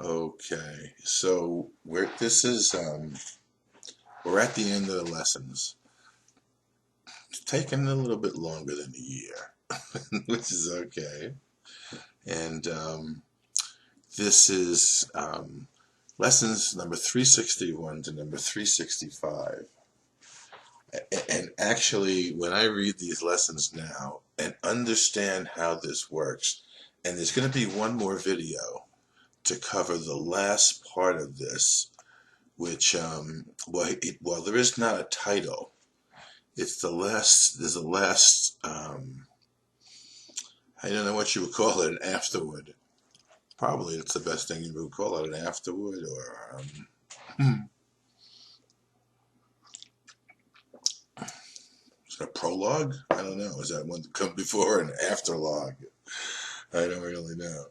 Okay, so we're at the end of the lessons. It's taken a little bit longer than a year, which is okay. And this is lessons number 361 to number 365. And actually, when I read these lessons now and understand how this works, and there's going to be one more video to cover the last part of this, which, well, there is not a title. It's the last, there's a last, I don't know what you would call it, an afterward. Probably it's the best thing you would call it, an afterward, or, is it a prologue? I don't know. Is that one to come before an afterlog? I don't really know.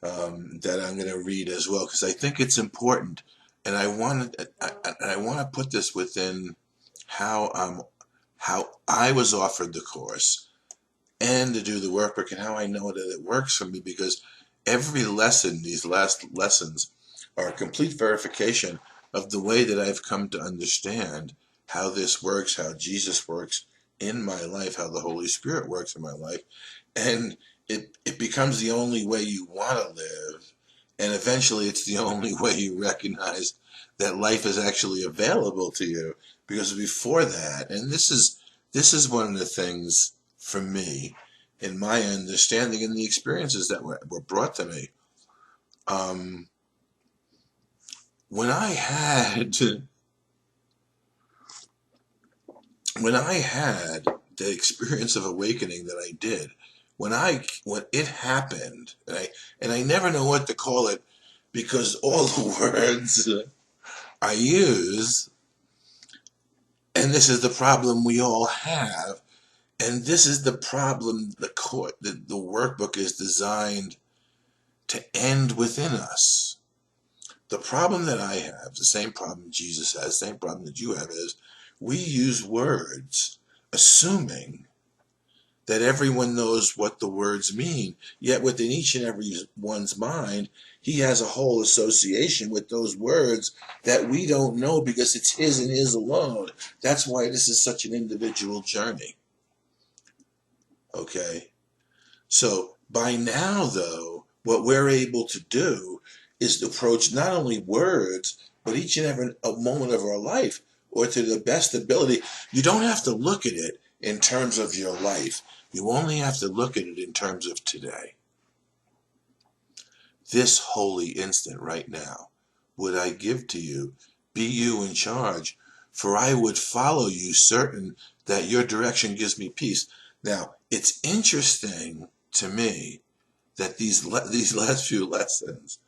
That I'm going to read as well, because I think it's important, and I want to put this within how I was offered the course and to do the workbook and how I know that it works for me, because every lesson, these last lessons, are a complete verification of the way that I've come to understand how this works, how Jesus works in my life, how the Holy Spirit works in my life, and it becomes the only way you want to live, and eventually it's the only way you recognize that life is actually available to you, because before that, and this is one of the things for me in my understanding and the experiences that were brought to me. When I had the experience of awakening that I did, when it happened, and I never know what to call it, because all the words I use, and this is the problem we all have, and this is the problem the workbook is designed to end within us. The problem that I have, the same problem Jesus has, the same problem that you have, is we use words assuming that everyone knows what the words mean, yet within each and every one's mind, he has a whole association with those words that we don't know, because it's his and his alone. That's why this is such an individual journey. Okay? So by now, though, what we're able to do is to approach not only words, but each and every moment of our life, or to the best ability. You don't have to look at it in terms of your life. You only have to look at it in terms of today. This holy instant right now would I give to you. Be you in charge, for I would follow you, certain that your direction gives me peace. Now, it's interesting to me that these last few lessons,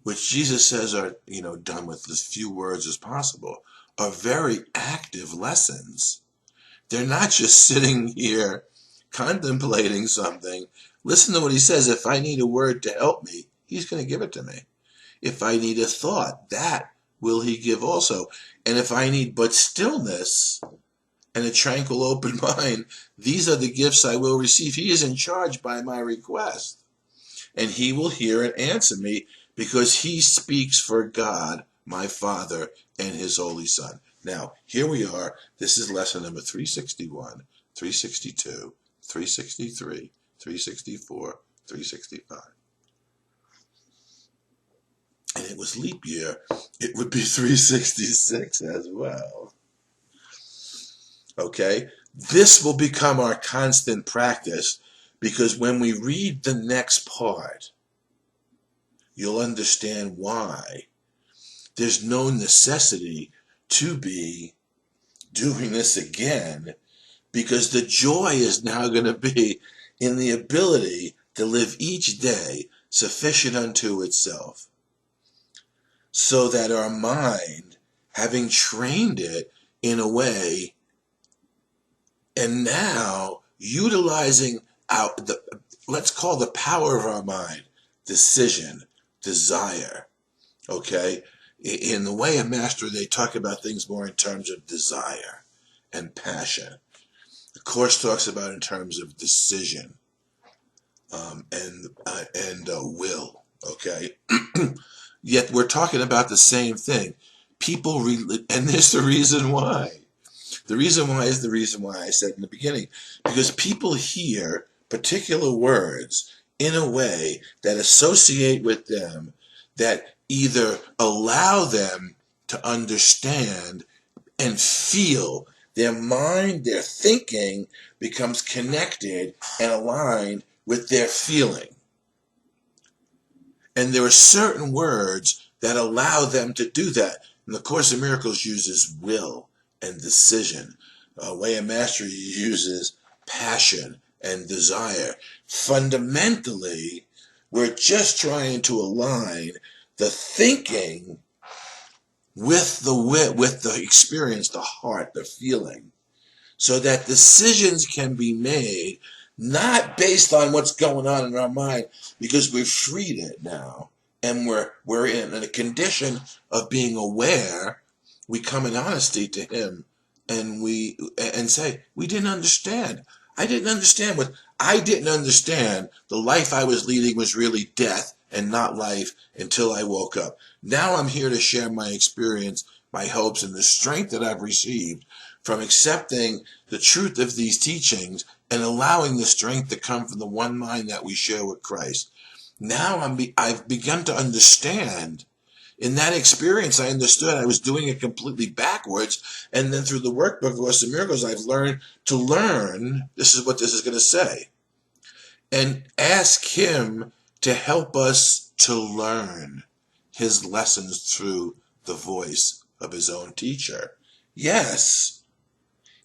which Jesus says are, done with as few words as possible, are very active lessons. They're not just sitting here contemplating something. Listen to what he says. If I need a word to help me, he's going to give it to me. If I need a thought, that will he give also. And if I need but stillness and a tranquil open mind, these are the gifts I will receive. He is in charge by my request. And he will hear and answer me, because he speaks for God, my Father, and his Holy Son. Now, here we are. This is lesson number 361, 362, 363, 364, 365. And it was leap year. It would be 366 as well. Okay? This will become our constant practice, because when we read the next part, you'll understand why there's no necessity to be doing this again, because the joy is now going to be in the ability to live each day sufficient unto itself, so that our mind, having trained it in a way, and now utilizing let's call the power of our mind, decision, desire, okay? In the way of mastery, they talk about things more in terms of desire and passion. The Course talks about in terms of decision and will, okay? Yet we're talking about the same thing. People, and there's the reason why. The reason why is the reason why I said in the beginning. Because people hear particular words in a way that associate with them, that either allow them to understand and feel. Their mind, their thinking becomes connected and aligned with their feeling. And there are certain words that allow them to do that. And the Course in Miracles uses will and decision. Way of Mastery uses passion and desire. Fundamentally, we're just trying to align the thinking with the experience, the heart, the feeling, so that decisions can be made not based on what's going on in our mind, because we've freed it now and we're in a condition of being aware. We come in honesty to him and say, we didn't understand. I didn't understand the life I was leading was really death and not life until I woke up. Now I'm here to share my experience, my hopes, and the strength that I've received from accepting the truth of these teachings and allowing the strength to come from the one mind that we share with Christ. Now I've begun to understand. In that experience, I understood I was doing it completely backwards. And then through the workbook, Course in Miracles, I've learned to learn. This is what this is going to say. And ask him to help us to learn his lessons through the voice of his own teacher. Yes,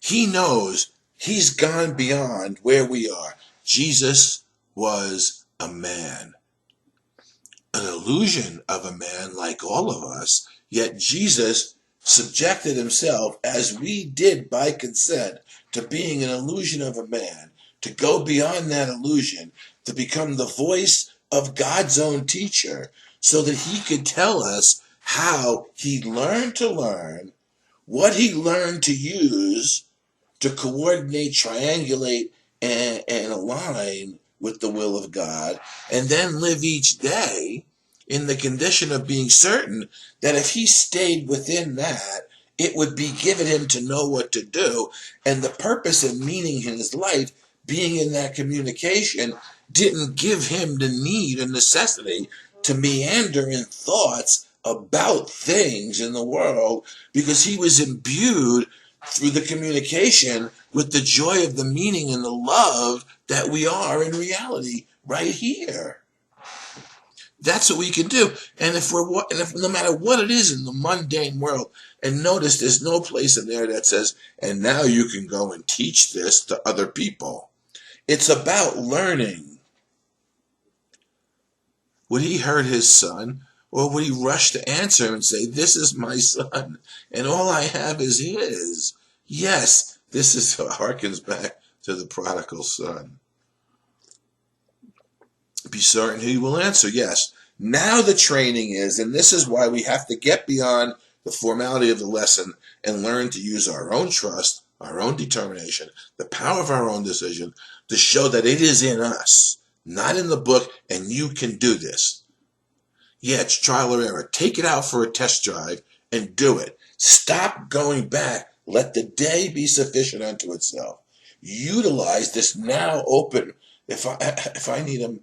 he knows. He's gone beyond where we are. Jesus was a man, an illusion of a man like all of us, yet Jesus subjected himself, as we did by consent, to being an illusion of a man, to go beyond that illusion, to become the voice of God's own teacher, so that he could tell us how he learned to learn, what he learned to use to coordinate, triangulate, and align with the will of God, and then live each day in the condition of being certain that if he stayed within that, it would be given him to know what to do. And the purpose and meaning in his life, being in that communication, didn't give him the need and necessity to meander in thoughts about things in the world, because he was imbued through the communication with the joy of the meaning and the love that we are in reality right here. That's what we can do. And if no matter what it is in the mundane world, and notice there's no place in there that says, and now you can go and teach this to other people. It's about learning. Would he hurt his son? Or would he rush to answer him and say, this is my son, and all I have is his? Yes, this harkens back to the prodigal son. Be certain he will answer, yes. Now the training is, and this is why we have to get beyond the formality of the lesson and learn to use our own trust, our own determination, the power of our own decision to show that it is in us, not in the book, and you can do this. Yeah, it's trial or error. Take it out for a test drive and do it. Stop going back. Let the day be sufficient unto itself. Utilize this now open. If I need them,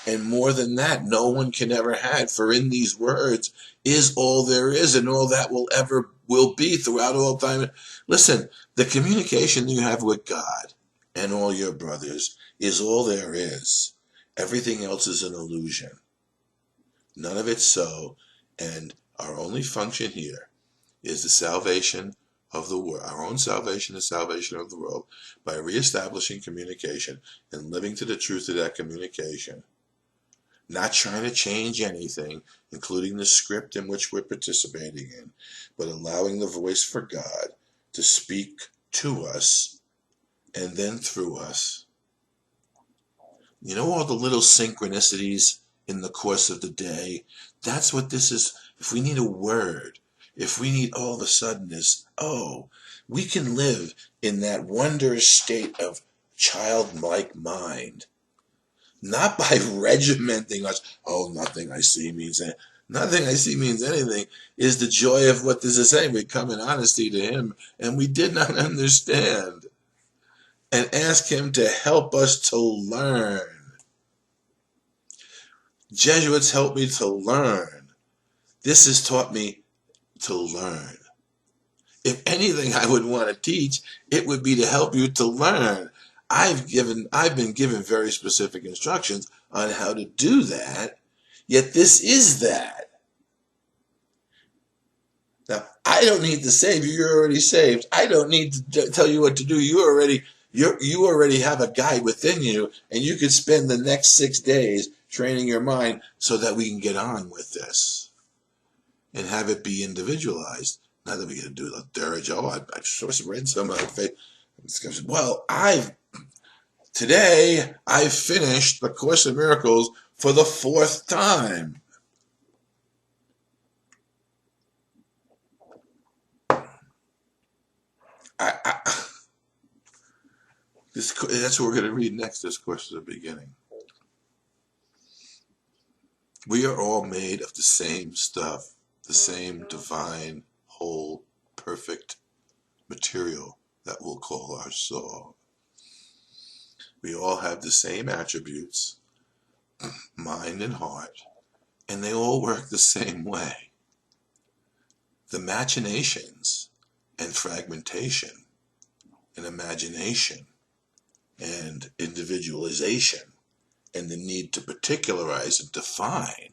and more than that, no one can ever have. For in these words is all there is, and all that will be throughout all time. Listen, the communication you have with God and all your brothers is all there is. Everything else is an illusion. None of it's so, and our only function here is the salvation of the world, our own salvation, the salvation of the world, by reestablishing communication and living to the truth of that communication. Not trying to change anything, including the script in which we're participating in, but allowing the voice for God to speak to us and then through us. You know all the little synchronicities in the course of the day? That's what this is. If we need a word, if we need all of a sudden this, we can live in that wondrous state of childlike mind, not by regimenting us. Oh, nothing I see means anything. Nothing I see means anything is the joy of what this is saying. We come in honesty to him, and we did not understand, and ask him to help us to learn. Jesuits helped me to learn. This has taught me to learn. If anything I would want to teach, it would be to help you to learn. I've been given very specific instructions on how to do that, yet this is that. Now, I don't need to save you. You're already saved. I don't need to tell you what to do. You already have a guide within you, and you could spend the next 6 days training your mind so that we can get on with this and have it be individualized. Not that we're going to do the dirge. Oh, I've just read some of it. Well, today I finished the Course in Miracles for the 4th time. That's what we're going to read next. This course is the beginning. We are all made of the same stuff, the same divine, whole, perfect material that we'll call our soul. We all have the same attributes, mind and heart, and they all work the same way. The machinations and fragmentation and imagination and individualization and the need to particularize and define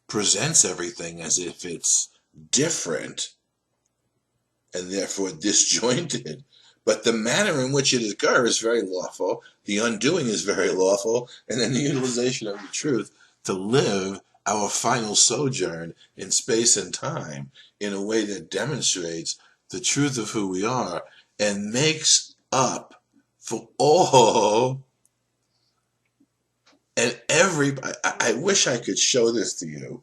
presents everything as if it's different and therefore disjointed. But the manner in which it occurs is very lawful, the undoing is very lawful, and then the utilization of the truth to live our final sojourn in space and time in a way that demonstrates the truth of who we are and makes up for all and every. I wish I could show this to you,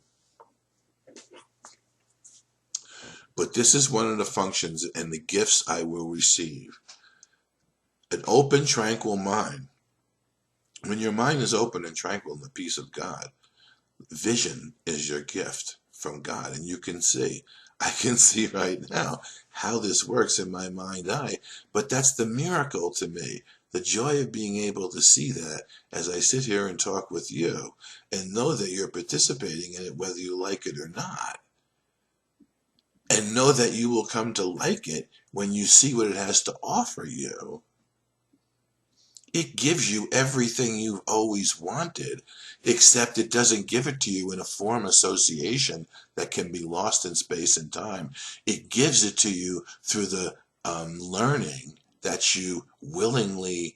but this is one of the functions and the gifts I will receive. An open, tranquil mind. When your mind is open and tranquil in the peace of God, vision is your gift from God, and you can see. I can see right now how this works in my mind eye, but that's the miracle to me. The joy of being able to see that as I sit here and talk with you and know that you're participating in it whether you like it or not. And know that you will come to like it when you see what it has to offer you. It gives you everything you've always wanted, except it doesn't give it to you in a form association that can be lost in space and time. It gives it to you through the learning that you willingly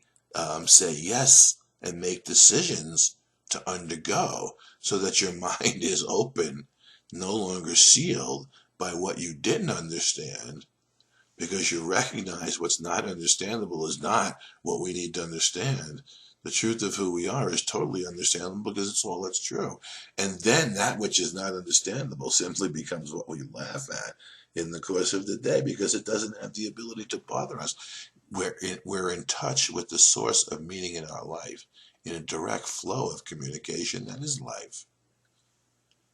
say yes and make decisions to undergo so that your mind is open, no longer sealed by what you didn't understand, because you recognize what's not understandable is not what we need to understand. The truth of who we are is totally understandable because it's all that's true. And then that which is not understandable simply becomes what we laugh at in the course of the day because it doesn't have the ability to bother us. We're in touch with the source of meaning in our life, in a direct flow of communication that is life.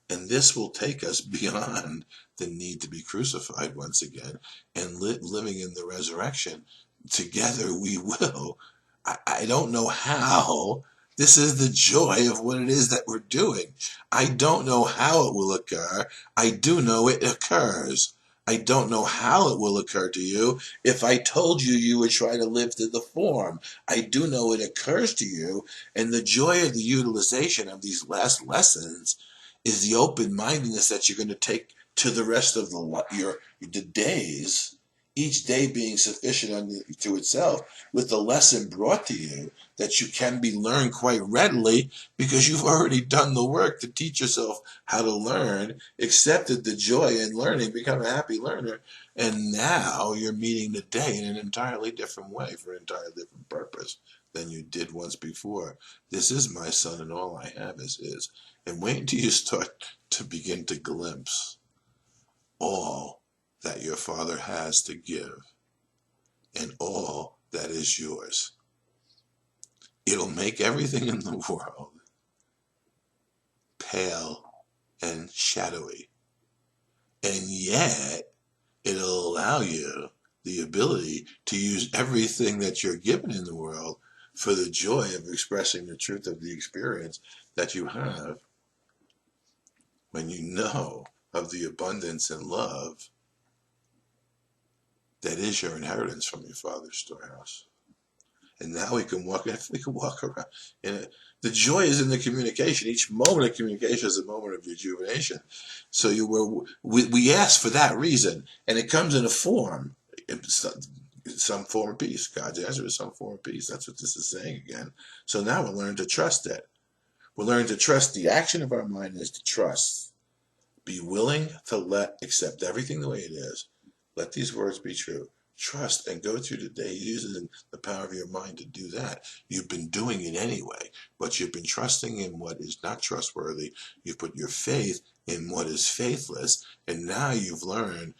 And this will take us beyond the need to be crucified once again and living in the resurrection. Together we will. I don't know how. This is the joy of what it is that we're doing. I don't know how it will occur. I do know it occurs. I don't know how it will occur to you. If I told you, you would try to live to the form. I do know it occurs to you. And the joy of the utilization of these last lessons is the open-mindedness that you're going to take to the rest of the days, each day being sufficient unto itself, with the lesson brought to you that you can be learned quite readily because you've already done the work to teach yourself how to learn, accepted the joy in learning, become a happy learner, and now you're meeting the day in an entirely different way for an entirely different purpose than you did once before. This is my son, and all I have is his. And wait until you start to begin to glimpse all that your Father has to give and all that is yours. it'll make everything in the world pale and shadowy. And yet, it'll allow you the ability to use everything that you're given in the world for the joy of expressing the truth of the experience that you have when you know of the abundance and love that is your inheritance from your Father's storehouse. And now we can walk around. And the joy is in the communication. Each moment of communication is a moment of rejuvenation. So we ask for that reason, and it comes in a form, some form of peace. God's answer is some form of peace. That's what this is saying again. So now we're learning to trust it. We're learning to trust. The action of our mind is to trust. Be willing to accept everything the way it is. Let these words be true. Trust and go through the day using the power of your mind to do that. You've been doing it anyway, but you've been trusting in what is not trustworthy. You've put your faith in what is faithless, and now you've learned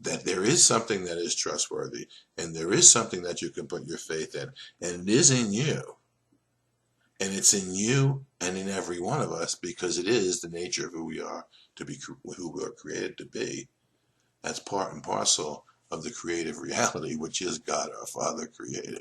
that there is something that is trustworthy, and there is something that you can put your faith in, and it is in you. And it's in you and in every one of us because it is the nature of who we are, to be who we are created to be. That's part and parcel of the creative reality, which is God our Father created.